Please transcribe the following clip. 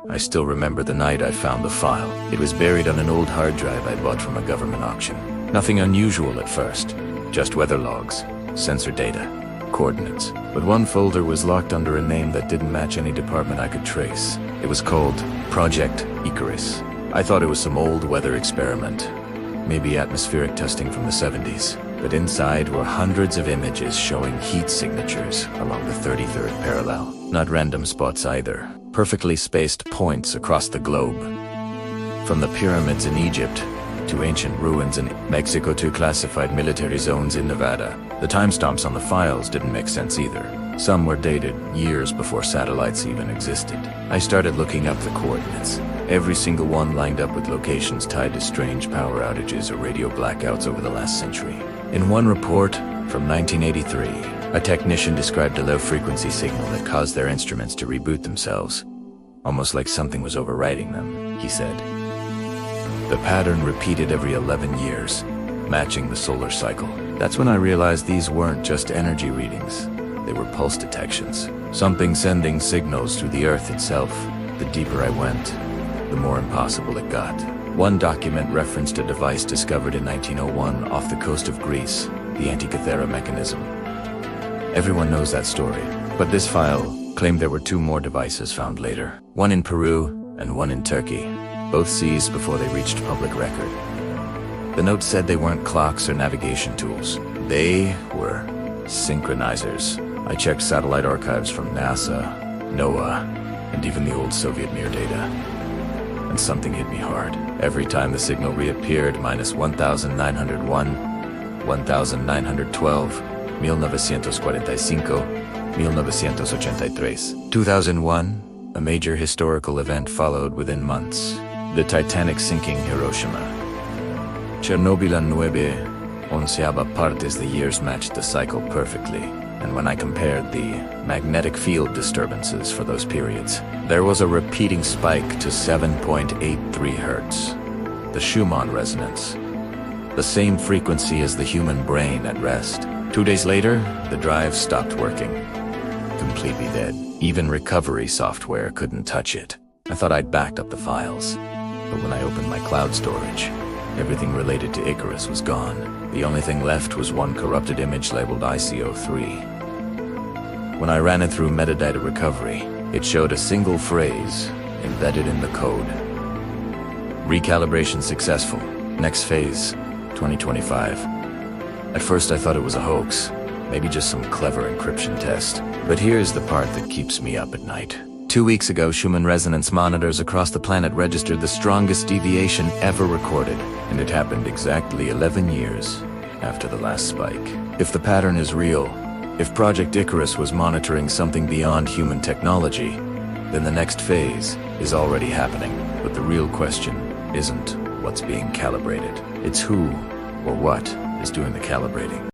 I still remember the night I found the file. It was buried on an old hard drive I bought from a government auction. Nothing unusual at first, just weather logs, sensor data, coordinates. But one folder was locked under a name that didn't match any department I could trace. It was called Project Icarus. I thought it was some old weather experiment, maybe atmospheric testing from the 70s. But inside were hundreds of images showing heat signatures along the 33rd parallel. Not random spots either, perfectly spaced points across the globe. From the pyramids in Egypt to ancient ruins in Mexico to classified military zones in Nevada. The timestamps on the files didn't make sense either. Some were dated years before satellites even existed. I started looking up the coordinates. Every single one lined up with locations tied to strange power outages or radio blackouts over the last century. In one report from 1983, a technician described a low-frequency signal that caused their instruments to reboot themselves, almost like something was overriding them, he said. The pattern repeated every 11 years, matching the solar cycle. That's when I realized these weren't just energy readings. They were pulse detections. Something sending signals through the Earth itself. The deeper I went, the more impossible it got. One document referenced a device discovered in 1901 off the coast of Greece, the Antikythera mechanism. Everyone knows that story, but this file claimed there were two more devices found later. One in Peru and one in Turkey, both seized before they reached public record. The note said they weren't clocks or navigation tools. They were synchronizers. I checked satellite archives from NASA, NOAA, and even the old Soviet Mir data. And something hit me hard. Every time the signal reappeared, minus 1901, 1912, 1945, 1983. 2001, a major historical event followed within months. The Titanic sinking Hiroshima. Chernobyl and 9/11 partes, the years matched the cycle perfectly. And when I compared the magnetic field disturbances for those periods, there was a repeating spike to 7.83 Hertz. The Schumann resonance. The same frequency as the human brain at rest. 2 days later, the drive stopped working. Completely dead. Even recovery software couldn't touch it. I thought I'd backed up the files. But when I opened my cloud storage, everything related to Icarus was gone. The only thing left was one corrupted image labeled ICO3. When I ran it through metadata recovery, it showed a single phrase embedded in the code. Recalibration successful. Next phase, 2025. At first I thought it was a hoax, maybe just some clever encryption test. But here's the part that keeps me up at night. 2 weeks ago, Schumann resonance monitors across the planet registered the strongest deviation ever recorded, and it happened exactly 11 years after the last spike. If the pattern is real, if Project Icarus was monitoring something beyond human technology, then the next phase is already happening. But the real question isn't what's being calibrated. It's who or what is doing the calibrating.